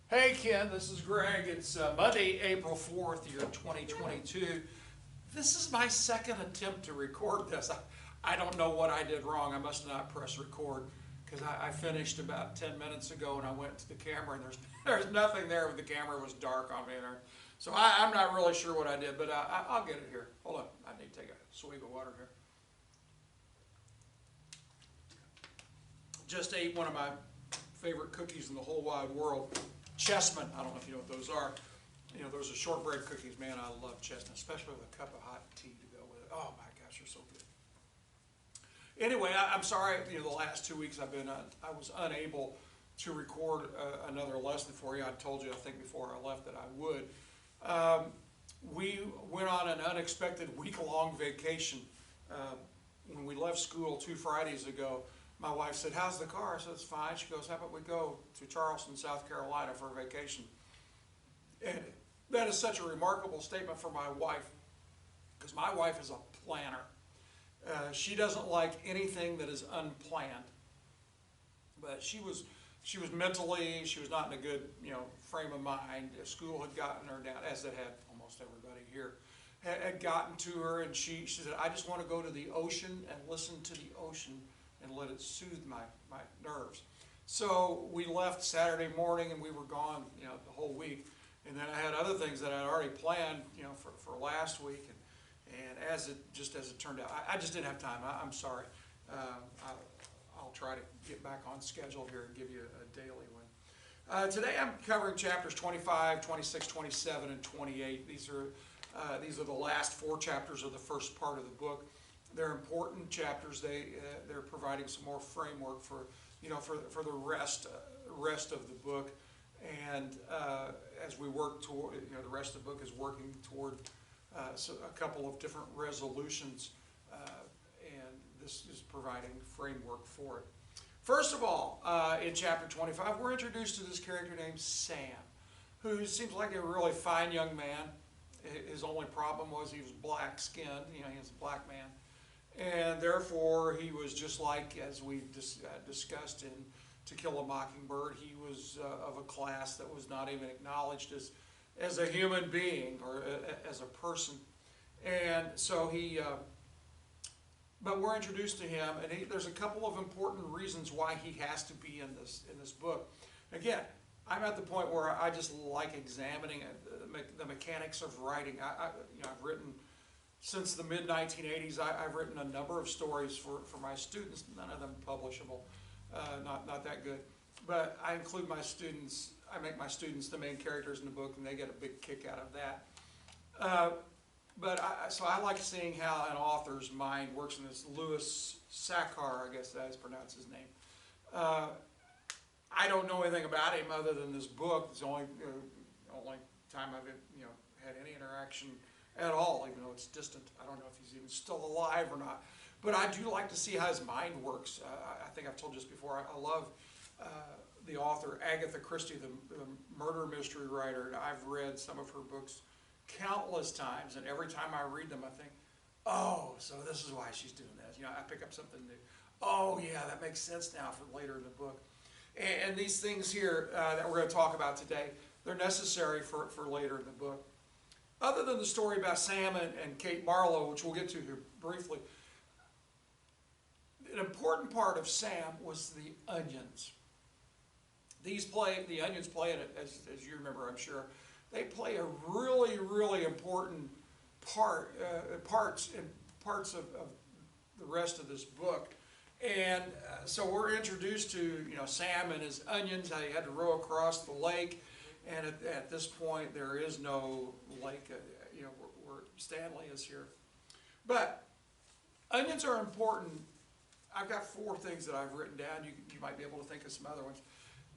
Hey Ken, this is Greg. It's Monday, April 4th, year 2022. This is my second attempt to record this. I don't know what I did wrong. I must not press record because I finished about 10 minutes ago and I went to the camera and there's nothing there. The camera was dark on me there. So I'm not really sure what I did, but I'll get it here. Hold on. I need to take a swig of water here. Just ate one of my favorite cookies in the whole wide world. Chessmen, I don't know if you know what those are. You know, those are shortbread cookies. Man, I love chestnut, especially with a cup of hot tea to go with it. Oh my gosh, they're so good. Anyway, I'm sorry. You know, the last 2 weeks I was unable to record another lesson for you. I told you, I think before I left, that I would. We went on an unexpected week-long vacation. When we left school 2 Fridays ago, my wife said, "How's the car?" I said, "It's fine." She goes, "How about we go to Charleston, South Carolina for a vacation?" And that is such a remarkable statement for my wife, because my wife is a planner. She doesn't like anything that is unplanned. But she was mentally, she was not in a good, frame of mind. School had gotten her down, as it had almost everybody here, had gotten to her, and she said, "I just want to go to the ocean and listen to the ocean and let it soothe my nerves." So we left Saturday morning and we were gone, the whole week. And then I had other things that I'd already planned, for last week. And as it turned out, I just didn't have time. I'm sorry. I'll try to get back on schedule here and give you a daily one. Today I'm covering chapters 25, 26, 27, and 28. These are the last 4 chapters of the first part of the book. They're important chapters. They're providing some more framework for the rest of the book, and as we work toward, the rest of the book is working toward a couple of different resolutions, and this is providing framework for it. First of all, in chapter 25, we're introduced to this character named Sam, who seems like a really fine young man. His only problem was he was black-skinned. He was a black man. And therefore, he was just like, as we discussed in To Kill a Mockingbird, he was of a class that was not even acknowledged as a human being or as a person. And so but we're introduced to him, and there's a couple of important reasons why he has to be in this book. Again, I'm at the point where I just like examining the mechanics of writing. I've written. Since the mid-1980s, I've written a number of stories for my students, none of them publishable, not that good. But I include my students, I make my students the main characters in the book, and they get a big kick out of that. So I like seeing how an author's mind works in this. Louis Sachar, I guess that is pronounced his name. I don't know anything about him other than this book. It's the only time I've had any interaction at all, even though it's distant. I don't know if he's even still alive or not. But I do like to see how his mind works. I think I've told you this before. I love the author Agatha Christie, the murder mystery writer. And I've read some of her books countless times, and every time I read them, I think, "Oh, so this is why she's doing this." I pick up something new. "Oh, yeah, that makes sense now for later in the book." And these things here that we're going to talk about today, they're necessary for later in the book. Other than the story about Sam and Kate Barlow, which we'll get to here briefly, an important part of Sam was the onions. The onions play in it, as you remember, I'm sure. They play a really, really important parts of the rest of this book. And so we're introduced to Sam and his onions, how he had to row across the lake. And at this point, there is no lake, where Stanley is here. But onions are important. I've got 4 things that I've written down. You might be able to think of some other ones.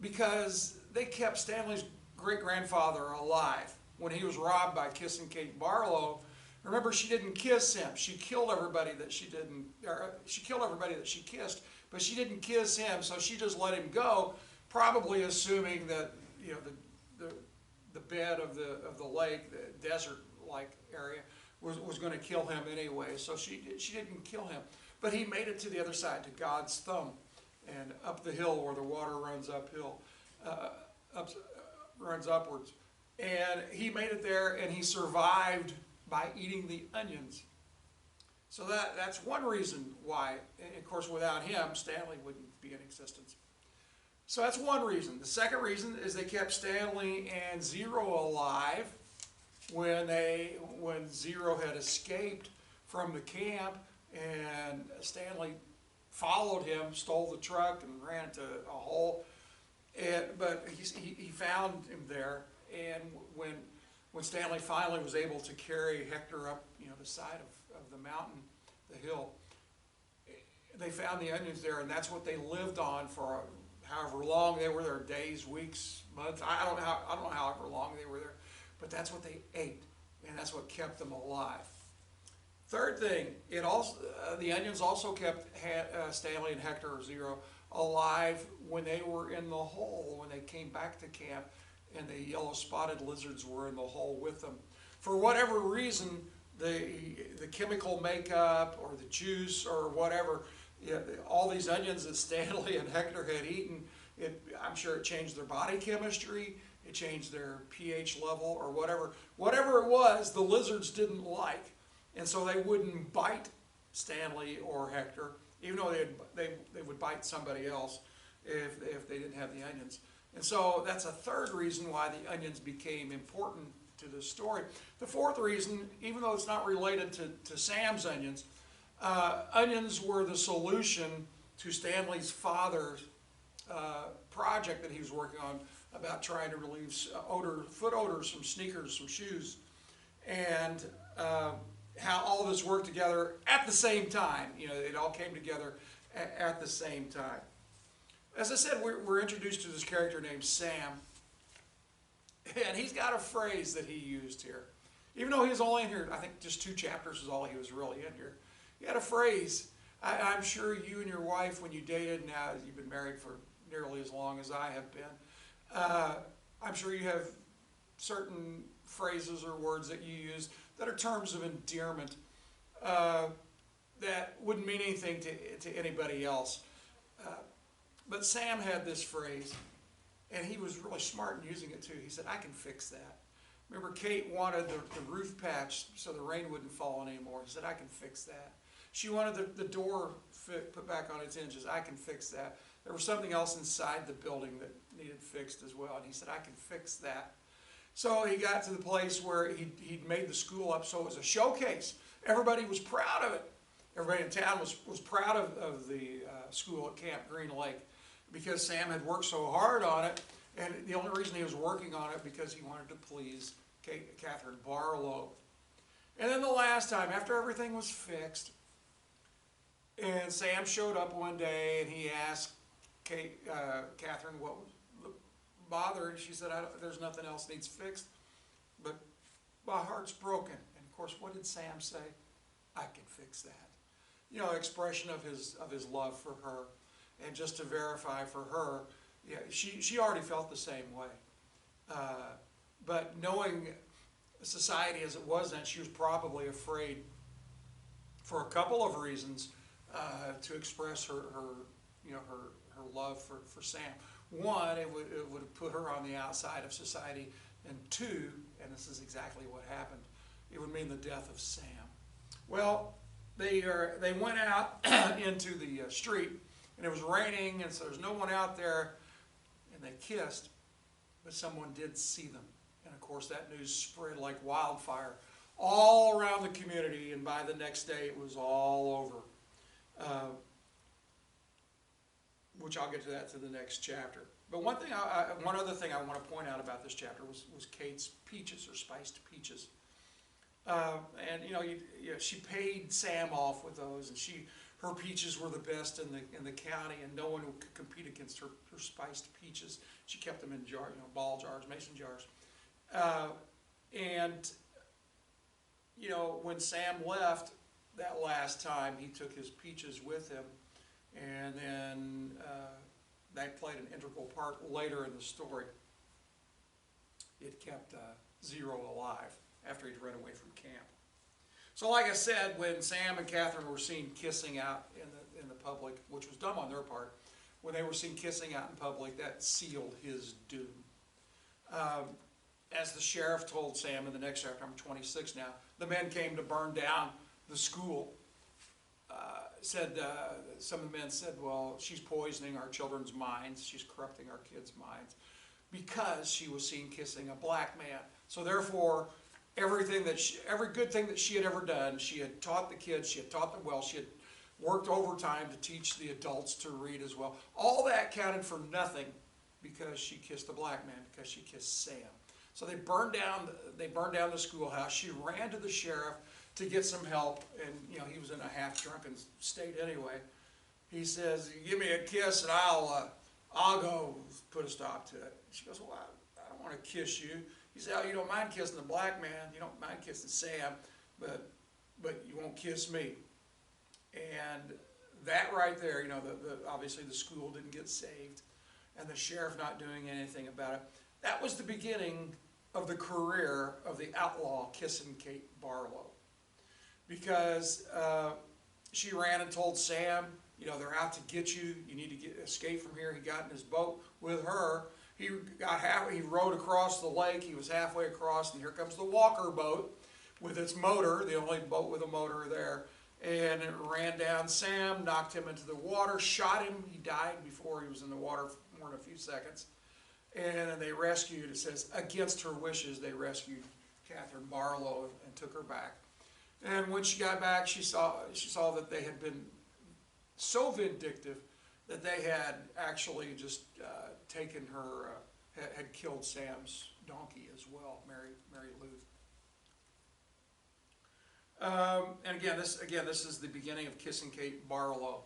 Because they kept Stanley's great-grandfather alive when he was robbed by kissing Kate Barlow. Remember, she didn't kiss him. She killed everybody that she kissed, but she didn't kiss him, so she just let him go, probably assuming that the bed of the lake, the desert-like area, was going to kill him anyway. So she didn't kill him. But he made it to the other side, to God's thumb, and up the hill where the water runs uphill, runs upwards. And he made it there, and he survived by eating the onions. So that's one reason why. And of course, without him, Stanley wouldn't be in existence. So that's one reason. The second reason is they kept Stanley and Zero alive when Zero had escaped from the camp, and Stanley followed him, stole the truck, and ran into a hole. But he found him there, and when Stanley finally was able to carry Hector up, the side of the mountain, the hill, they found the onions there, and that's what they lived on for however long they were there, days, weeks, months. I don't know however long they were there, but that's what they ate, and that's what kept them alive. Third thing, the onions also kept Stanley and Hector, or Zero, alive when they were in the hole, when they came back to camp, and the yellow spotted lizards were in the hole with them. For whatever reason, the chemical makeup or the juice or whatever, all these onions that Stanley and Hector had eaten, I'm sure it changed their body chemistry, it changed their pH level or whatever. Whatever it was, the lizards didn't like. And so they wouldn't bite Stanley or Hector, even though they would bite somebody else if they didn't have the onions. And so that's a third reason why the onions became important to this story. The fourth reason, even though it's not related to Sam's onions, onions were the solution to Stanley's father's project that he was working on about trying to relieve foot odors from sneakers, from shoes, and how all of this worked together at the same time. It all came together at the same time. As I said, we're introduced to this character named Sam, and he's got a phrase that he used here. Even though he was only in here, I think just 2 chapters is all he was really in here. He had a phrase. I'm sure you and your wife, when you dated, now you've been married for nearly as long as I have been, I'm sure you have certain phrases or words that you use that are terms of endearment that wouldn't mean anything to anybody else. But Sam had this phrase, and he was really smart in using it too. He said, "I can fix that." Remember, Kate wanted the roof patch so the rain wouldn't fall anymore. He said, "I can fix that." She wanted the door put back on its hinges. "I can fix that." There was something else inside the building that needed fixed as well, and he said, "I can fix that." So he got to the place where he'd made the school up so it was a showcase. Everybody was proud of it. Everybody in town was proud of the school at Camp Green Lake because Sam had worked so hard on it, and the only reason he was working on it because he wanted to please Catherine Barlow. And then the last time, after everything was fixed, and Sam showed up one day and he asked Catherine what was the bother. She said, "There's nothing else needs fixed, but my heart's broken." And of course, what did Sam say? "I can fix that." Expression of his love for her. And just to verify for her, she already felt the same way. But knowing society as it was then, she was probably afraid for a couple of reasons to express her love for Sam. One, it would have put her on the outside of society, and two, and this is exactly what happened, it would mean the death of Sam. Well, they went out into the street, and it was raining, and so there's no one out there, and they kissed, but someone did see them. And of course, that news spread like wildfire all around the community, and by the next day, it was all over. Which I'll get to that to the next chapter. But one other thing I want to point out about this chapter was Kate's peaches, or spiced peaches. And she paid Sam off with those, and her peaches were the best in the county, and no one could compete against her spiced peaches. She kept them in jars, ball jars, mason jars. And when Sam left that last time, he took his peaches with him, and then that played an integral part later in the story. It kept Zero alive after he'd run away from camp. So like I said, when Sam and Catherine were seen kissing out in the public, which was dumb on their part, when they were seen kissing out in public, that sealed his doom. As the sheriff told Sam in the next chapter, I'm 26 now, the men came to burn down the school. Some of the men said, well, she's poisoning our children's minds. She's corrupting our kids' minds because she was seen kissing a black man. So therefore, every good thing that she had ever done, she had taught the kids, she had taught them well, she had worked overtime to teach the adults to read as well. All that counted for nothing because she kissed a black man, because she kissed Sam. So they burned down the schoolhouse. She ran to the sheriff to get some help, and he was in a half-drunken state anyway. He says, "Give me a kiss, and I'll go put a stop to it." She goes, "Well, I don't want to kiss you." He said, "Oh, you don't mind kissing the black man, you don't mind kissing Sam, but you won't kiss me." And that right there, obviously the school didn't get saved, and the sheriff not doing anything about it. That was the beginning of the career of the outlaw Kissing Kate Barlow. Because she ran and told Sam, they're out to get you. You need to escape from here. He got in his boat with her. He rowed across the lake. He was halfway across, and here comes the Walker boat with its motor, the only boat with a motor there. And it ran down Sam, knocked him into the water, shot him. He died before he was in the water for more than a few seconds. And then they rescued, it says, against her wishes, they rescued Catherine Barlow and took her back. And when she got back, she saw that they had been so vindictive that they had actually just taken her, had killed Sam's donkey as well, Mary Lou. And again, this is the beginning of Kissing Kate Barlow.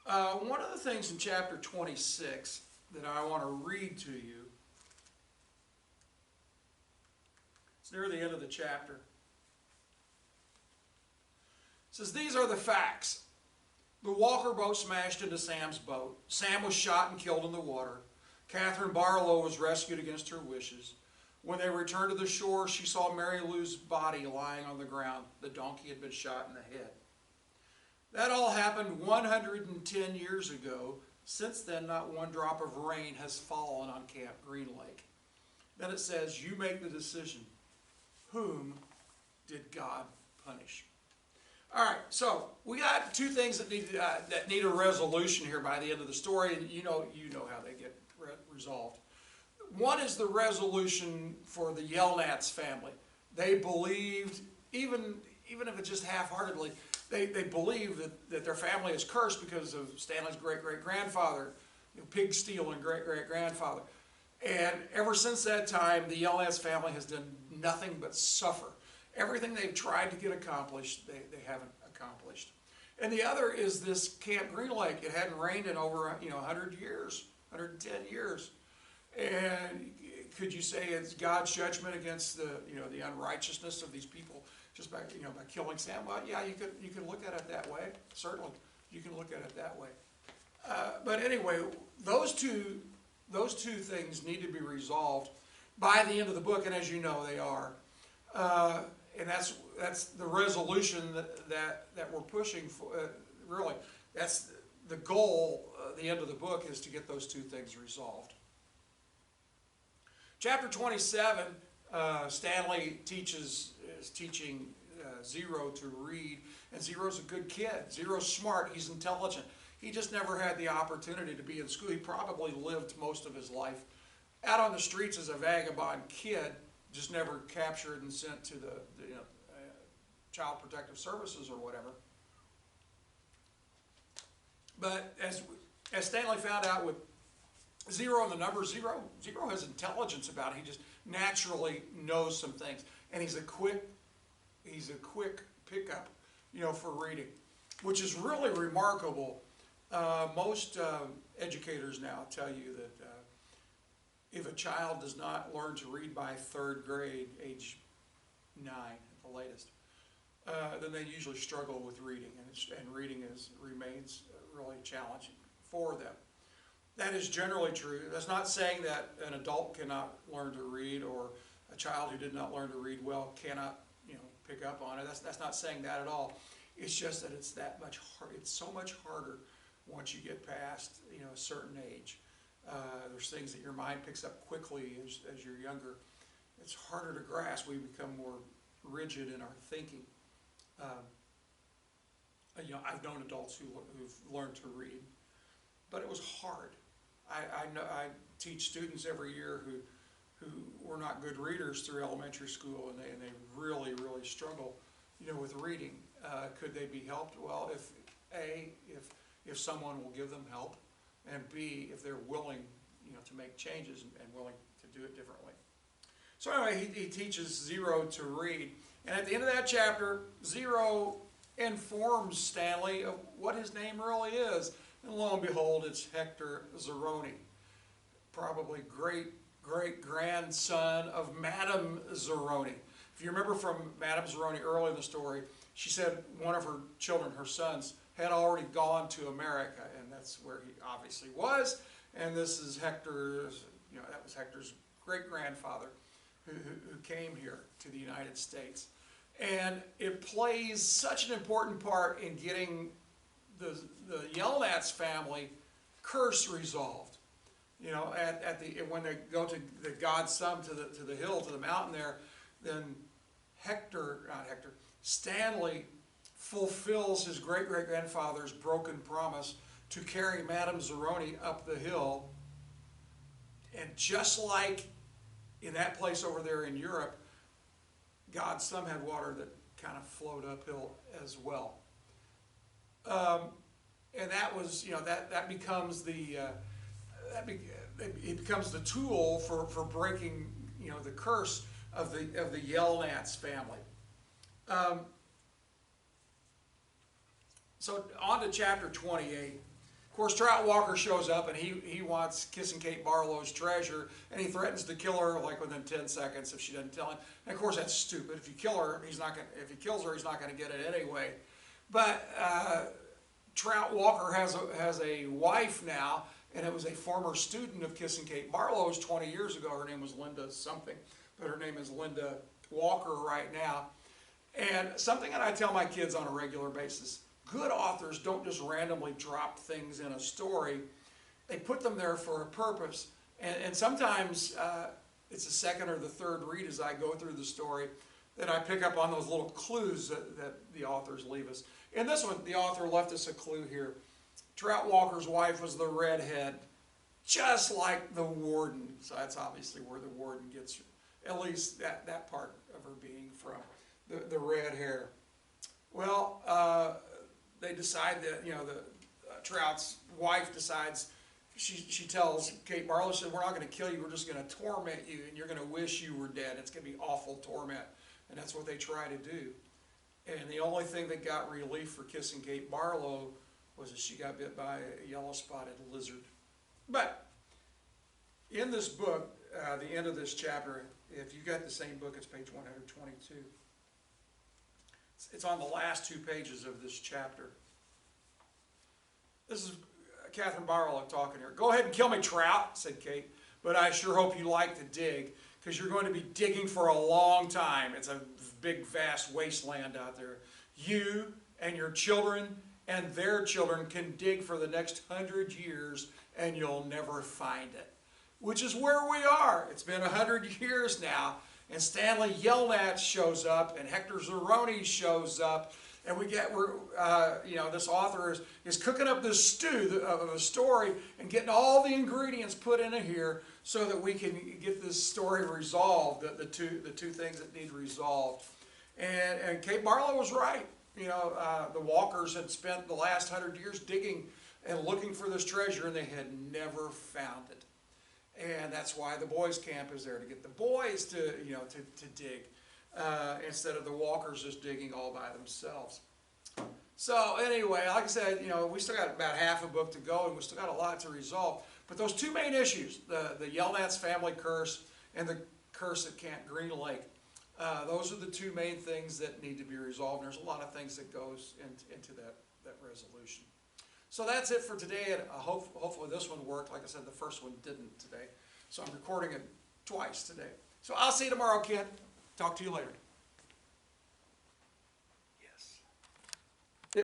One of the things in chapter 26 that I want to read to you, it's near the end of the chapter. It says, "These are the facts. The Walker boat smashed into Sam's boat. Sam was shot and killed in the water. Catherine Barlow was rescued against her wishes. When they returned to the shore, she saw Mary Lou's body lying on the ground. The donkey had been shot in the head. That all happened 110 years ago. Since then, not one drop of rain has fallen on Camp Green Lake." Then it says, "You make the decision. Whom did God punish?" All right, so we got two things that need a resolution here by the end of the story, and you know how they get resolved. One is the resolution for the Yelnats family. They believed, even if it's just half-heartedly, they believe that their family is cursed because of Stanley's great-great-grandfather, pig-stealing great-great-grandfather. And ever since that time, the Yelnats family has done nothing but suffer. Everything they've tried to get accomplished, they haven't accomplished. And the other is this Camp Green Lake. It hadn't rained in over 100 years, 110 years. And could you say it's God's judgment against the unrighteousness of these people just by killing Sam? Well, yeah, you could look at it that way. Certainly, you can look at it that way. But anyway, those two things need to be resolved by the end of the book, and as you know, they are. And that's the resolution that we're pushing for. Really, that's the goal. The end of the book is to get those two things resolved. Chapter 27, Stanley is teaching Zero to read, and Zero's a good kid. Zero's smart. He's intelligent. He just never had the opportunity to be in school. He probably lived most of his life out on the streets as a vagabond kid, just never captured and sent to the Child Protective Services or whatever. But as Stanley found out with Zero and the number Zero has intelligence about it. He just naturally knows some things, and he's a quick pickup, for reading, which is really remarkable. Most educators now tell you that if a child does not learn to read by 3rd grade, age 9 at the latest, then they usually struggle with reading, and reading remains really challenging for them. That is generally true. That's not saying that an adult cannot learn to read, or a child who did not learn to read well cannot, pick up on it. That's not saying that at all. It's just that it's that much hard. It's so much harder once you get past, a certain age. There's there's things that your mind picks up quickly as you're younger. It's harder to grasp. We become more rigid in our thinking. I've known adults who've learned to read, but it was hard. I teach students every year who were not good readers through elementary school, and they really, really struggle, with reading. Could they be helped? Well, if someone will give them help, and B, if they're willing, to make changes and willing to do it differently. So anyway, he teaches Zero to read, and at the end of that chapter, Zero informs Stanley of what his name really is, and lo and behold, it's Hector Zeroni, probably great-great-grandson of Madame Zeroni. If you remember from Madame Zeroni early in the story, she said one of her children, her sons, had already gone to America, and that's where he obviously was. And this is Hector's, that was Hector's great-grandfather who came here to the United States. And it plays such an important part in getting the Yelnats family curse resolved. When they go to the God's Son, to the hill, to the mountain there, then Stanley fulfills his great-great-grandfather's broken promise to carry Madame Zeroni up the hill. And just like in that place over there in Europe, God's Son had water that kind of flowed uphill as well. And that was, that becomes it becomes the tool for breaking, the curse of the Yelnats family. So on to chapter 28. Of course, Trout Walker shows up, and he wants Kissing Kate Barlow's treasure, and he threatens to kill her like within 10 seconds if she doesn't tell him. And of course, that's stupid. If you kill her, if he kills her, he's not going to get it anyway. But Trout Walker has a wife now, and it was a former student of Kissing Kate Barlow's 20 years ago. Her name was Linda something, but her name is Linda Walker right now. And something that I tell my kids on a regular basis: good authors don't just randomly drop things in a story. They put them there for a purpose. And sometimes it's the second or the third read as I go through the story that I pick up on those little clues that the authors leave us. In this one, the author left us a clue here. Trout Walker's wife was the redhead, just like the warden. So that's obviously where the warden gets, at least that part of her being from, the red hair. Well, they decide that, Trout's wife decides, she tells Kate Barlow, she said, we're not going to kill you, we're just going to torment you, and you're going to wish you were dead. It's going to be awful torment. And that's what they try to do. And the only thing that got relief for Kissing Kate Barlow was that she got bit by a yellow-spotted lizard. But in this book, the end of this chapter, if you got the same book, it's page 122. It's on the last 2 pages of this chapter. This is Catherine Barlow talking here. Go ahead and kill me, Trout, said Kate, but I sure hope you like to dig, because you're going to be digging for a long time. It's a big, vast wasteland out there. You and your children and their children can dig for the next 100 years, and you'll never find it. Which is where we are. It's been 100 years now. And Stanley Yelnats shows up, and Hector Zeroni shows up, and this author is cooking up this stew of a story and getting all the ingredients put into here so that we can get this story resolved, the two things that need resolved. And Kate Barlow was right. The Walkers had spent the last 100 years digging and looking for this treasure, and they had never found it. And that's why the boys' camp is there, to get the boys to dig, instead of the Walkers just digging all by themselves. So anyway, like I said, we still got about half a book to go, and we still got a lot to resolve. But those 2 main issues, the Yelnats family curse and the curse at Camp Green Lake, those are the 2 main things that need to be resolved. And there's a lot of things that goes into that resolution. So that's it for today, and hopefully this one worked. Like I said, the first one didn't today. So I'm recording it twice today. So I'll see you tomorrow, kid. Talk to you later.